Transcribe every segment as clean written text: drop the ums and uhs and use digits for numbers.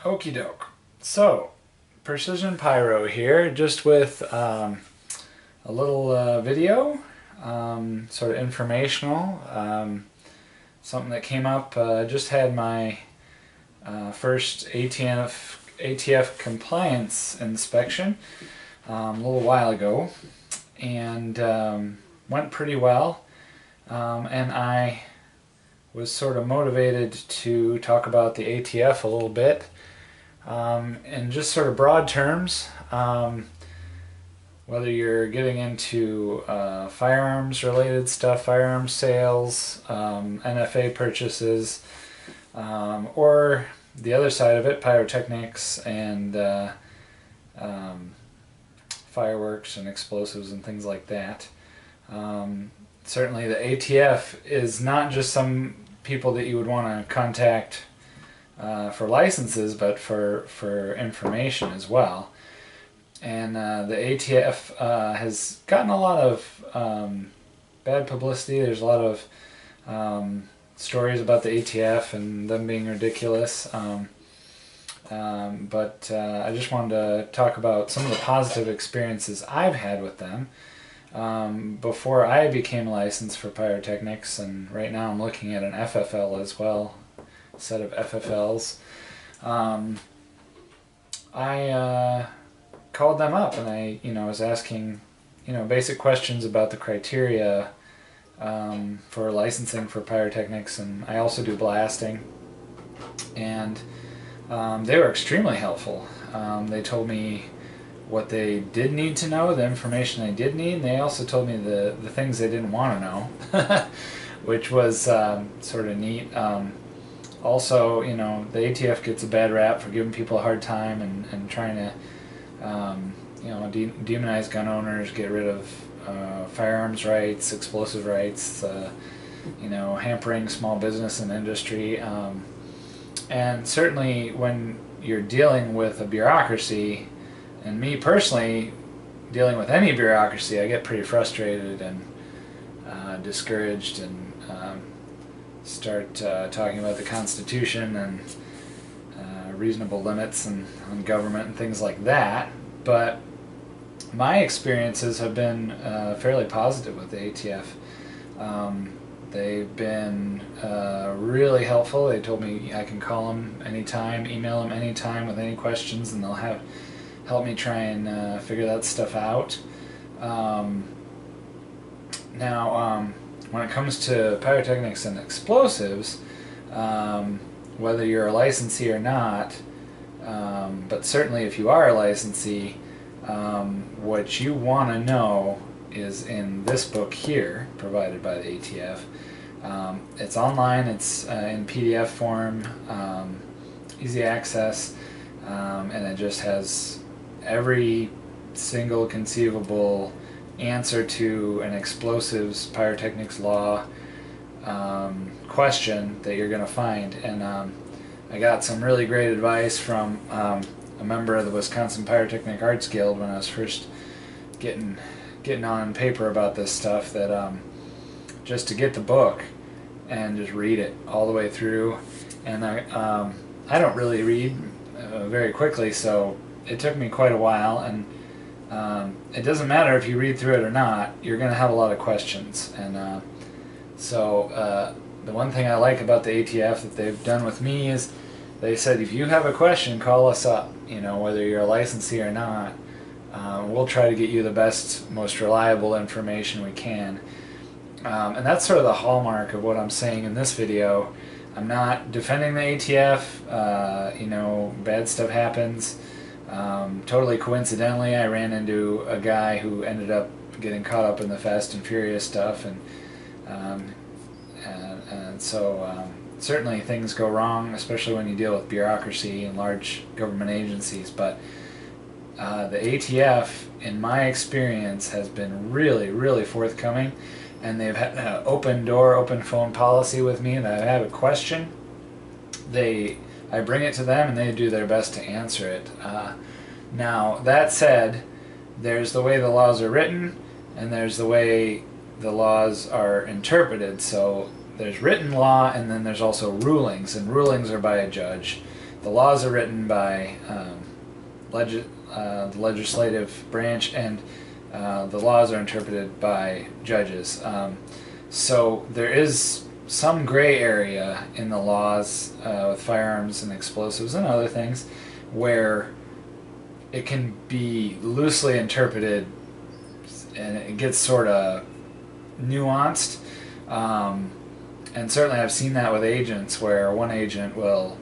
Okie doke. So, Precision Pyro here, just with a little video, sort of informational. Something that came up. Just had my first ATF compliance inspection a little while ago, and went pretty well. And I was sort of motivated to talk about the ATF a little bit. In just sort of broad terms, whether you're getting into firearms related stuff, firearms sales, NFA purchases, or the other side of it, pyrotechnics and fireworks and explosives and things like that. Certainly the ATF is not just some people that you would want to contact for licenses, but for information as well. And the ATF has gotten a lot of bad publicity. There's a lot of stories about the ATF and them being ridiculous. But I just wanted to talk about some of the positive experiences I've had with them before I became licensed for pyrotechnics, and right now I'm looking at an FFL as well, a set of FFLs. I called them up and I was asking basic questions about the criteria for licensing for pyrotechnics, and I also do blasting, and they were extremely helpful. They told me what they did need to know, the information they did need, and they also told me the things they didn't want to know, which was sort of neat. Also, the ATF gets a bad rap for giving people a hard time and trying to demonize gun owners, get rid of firearms rights, explosive rights, hampering small business and industry. And certainly when you're dealing with a bureaucracy, and me personally, dealing with any bureaucracy, I get pretty frustrated and discouraged, and start talking about the Constitution and reasonable limits on government and things like that. But my experiences have been fairly positive with the ATF. They've been really helpful. They told me I can call them anytime, email them anytime with any questions, and they'll help me try and figure that stuff out. Now, when it comes to pyrotechnics and explosives, whether you're a licensee or not, but certainly if you are a licensee, what you want to know is in this book here, provided by the ATF. It's online, it's in PDF form, easy access, and it just has every single conceivable answer to an explosives pyrotechnics law question that you're going to find. And I got some really great advice from a member of the Wisconsin Pyrotechnic Arts Guild when I was first getting on paper about this stuff, that just to get the book and just read it all the way through. And I don't really read very quickly, so it took me quite a while, and it doesn't matter if you read through it or not, you're going to have a lot of questions. And so the one thing I like about the ATF that they've done with me is they said, if you have a question, call us up, whether you're a licensee or not. We'll try to get you the best, most reliable information we can. And that's sort of the hallmark of what I'm saying in this video. I'm not defending the ATF. Bad stuff happens. Totally coincidentally, I ran into a guy who ended up getting caught up in the Fast and Furious stuff, and so certainly things go wrong, especially when you deal with bureaucracy and large government agencies. But the ATF, in my experience, has been really, really forthcoming, and they've had an open door, open phone policy with me. That I have a question, I bring it to them, and they do their best to answer it. Now, that said, there's the way the laws are written, and there's the way the laws are interpreted. So there's written law, and then there's also rulings, and rulings are by a judge. the laws are written by the legislative branch, and the laws are interpreted by judges. So there is some gray area in the laws with firearms and explosives and other things where it can be loosely interpreted and it gets sort of nuanced. And certainly I've seen that with agents where one agent will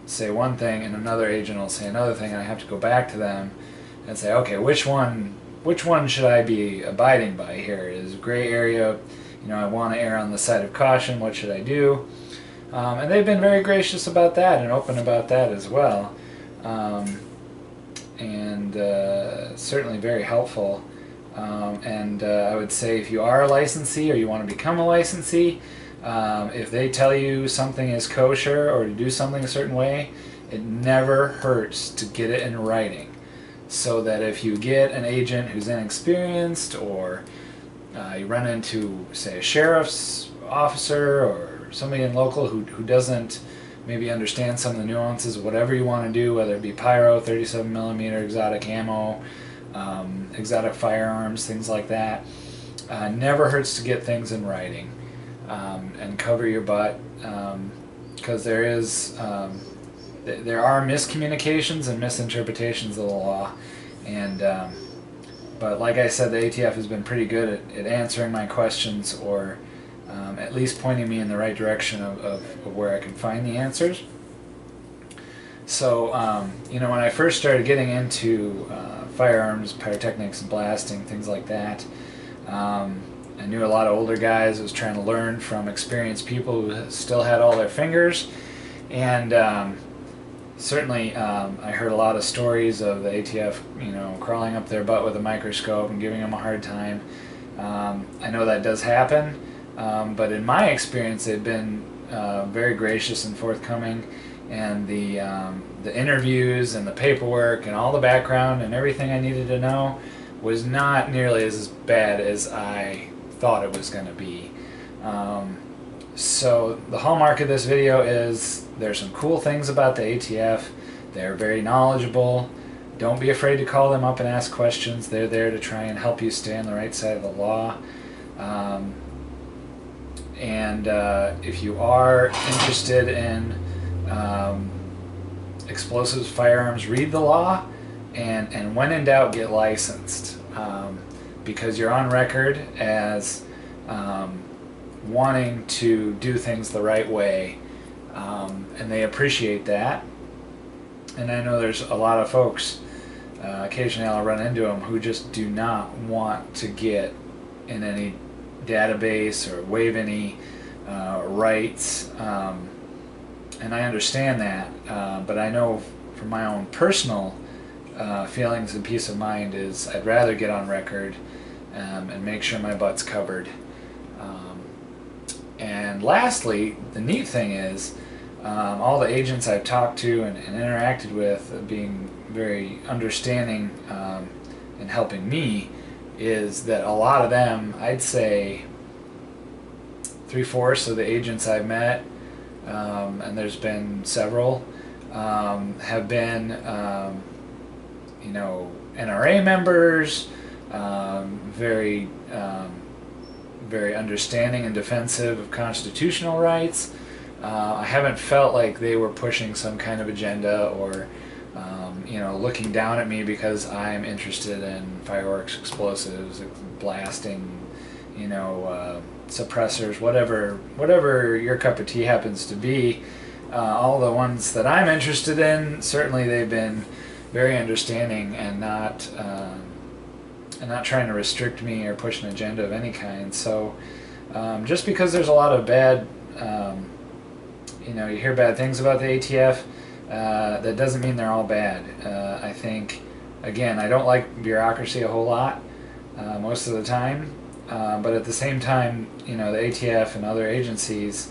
say one thing and another agent will say another thing, and I have to go back to them and say, okay, which one should I be abiding by here? Is gray area, I want to err on the side of caution, what should I do? And they've been very gracious about that and open about that as well. And certainly very helpful. And I would say if you are a licensee or you want to become a licensee, if they tell you something is kosher or to do something a certain way, it never hurts to get it in writing. So that if you get an agent who's inexperienced, or you run into, say, a sheriff's officer or somebody in local who doesn't maybe understand some of the nuances of whatever you want to do, whether it be pyro, 37mm, exotic ammo, exotic firearms, things like that, never hurts to get things in writing and cover your butt, because there are miscommunications and misinterpretations of the law, and but like I said, the ATF has been pretty good at answering my questions, or at least pointing me in the right direction of where I can find the answers. So when I first started getting into firearms, pyrotechnics, and blasting, things like that, I knew a lot of older guys. I was trying to learn from experienced people who still had all their fingers, and certainly I heard a lot of stories of the ATF, crawling up their butt with a microscope and giving them a hard time. I know that does happen, but in my experience, they've been very gracious and forthcoming, and the interviews and the paperwork and all the background and everything I needed to know was not nearly as bad as I thought it was going to be. So the hallmark of this video is there's some cool things about the ATF. They're very knowledgeable. Don't be afraid to call them up and ask questions. They're there to try and help you stay on the right side of the law. And if you are interested in explosives, firearms, read the law, and when in doubt, get licensed, because you're on record as wanting to do things the right way, and they appreciate that. And I know there's a lot of folks, occasionally I'll run into them, who just do not want to get in any database or waive any rights, and I understand that, but I know from my own personal feelings and peace of mind is I'd rather get on record and make sure my butt's covered. And lastly, the neat thing is all the agents I've talked to and interacted with, being very understanding and helping me, is that a lot of them, I'd say 3/4 of the agents I've met, and there's been several, have been NRA members, very very understanding and defensive of constitutional rights. I haven't felt like they were pushing some kind of agenda or looking down at me because I'm interested in fireworks, explosives, blasting, suppressors, whatever your cup of tea happens to be. All the ones that I'm interested in, certainly they've been very understanding and not trying to restrict me or push an agenda of any kind. So just because there's a lot of bad, you hear bad things about the ATF, that doesn't mean they're all bad. I think, again, I don't like bureaucracy a whole lot most of the time, but at the same time, the ATF and other agencies,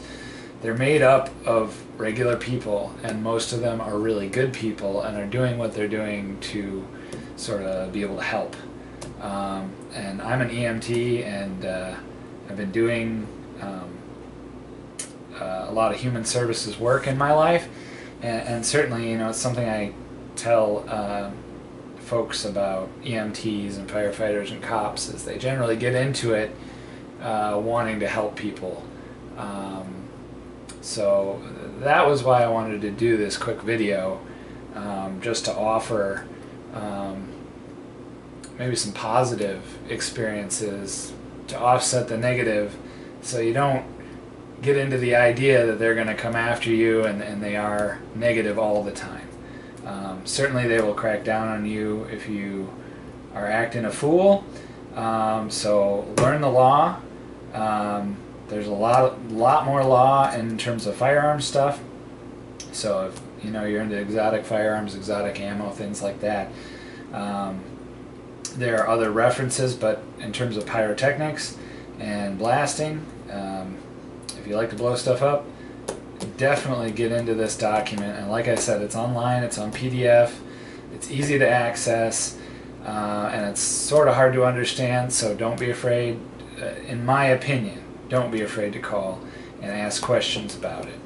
they're made up of regular people, and most of them are really good people and are doing what they're doing to sort of be able to help. And I'm an EMT, and I've been doing a lot of human services work in my life, and certainly, you know, it's something I tell folks about EMTs and firefighters and cops, is they generally get into it wanting to help people. So that was why I wanted to do this quick video, just to offer maybe some positive experiences to offset the negative, so you don't get into the idea that they're going to come after you and they are negative all the time. Certainly they will crack down on you if you are acting a fool. So learn the law. There's a lot more law in terms of firearm stuff. So if you know you're into exotic firearms, exotic ammo, things like that, there are other references. But in terms of pyrotechnics and blasting, if you like to blow stuff up, definitely get into this document. And like I said, it's online, it's on PDF, it's easy to access, and it's sort of hard to understand, so don't be afraid. In my opinion, don't be afraid to call and ask questions about it.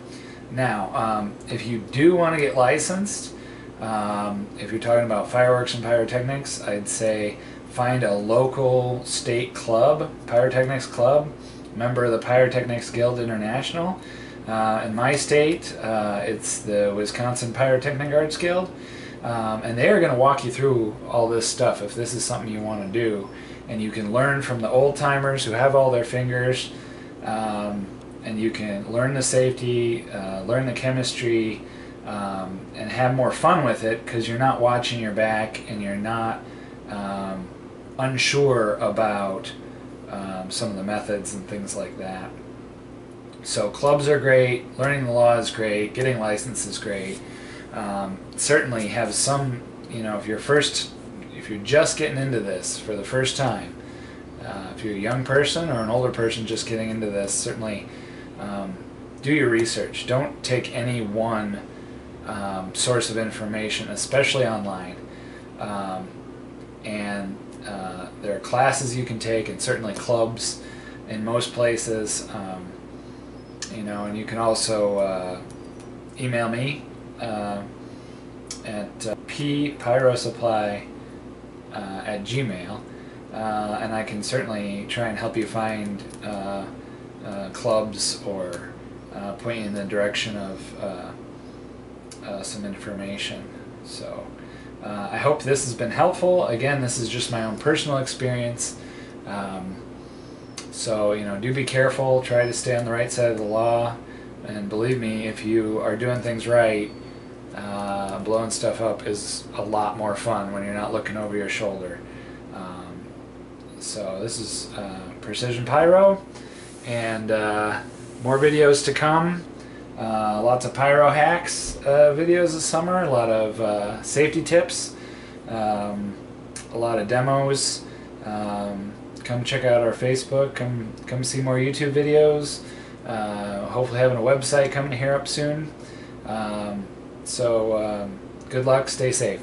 Now, if you do want to get licensed, if you're talking about fireworks and pyrotechnics, I'd say find a local state club, pyrotechnics club, member of the Pyrotechnics Guild International. In my state, it's the Wisconsin Pyrotechnic Arts Guild, and they are going to walk you through all this stuff if this is something you want to do. And you can learn from the old timers who have all their fingers, and you can learn the safety, learn the chemistry, and have more fun with it, because you're not watching your back and you're not unsure about some of the methods and things like that. So clubs are great, learning the law is great, getting licensed is great. Certainly have some, you know, if you're just getting into this for the first time, if you're a young person or an older person just getting into this, certainly do your research. Don't take any one source of information, especially online. And there are classes you can take, and certainly clubs in most places. You know, and you can also email me at ppyrosupply@gmail, and I can certainly try and help you find clubs or point you in the direction of some information. So I hope this has been helpful. Again, this is just my own personal experience. So, you know, do be careful, try to stay on the right side of the law, and believe me, if you are doing things right, blowing stuff up is a lot more fun when you're not looking over your shoulder. So this is Precision Pyro, and more videos to come. Lots of pyro hacks videos this summer, a lot of safety tips, a lot of demos. Come check out our Facebook, come see more YouTube videos, hopefully having a website coming here up soon. So good luck, stay safe.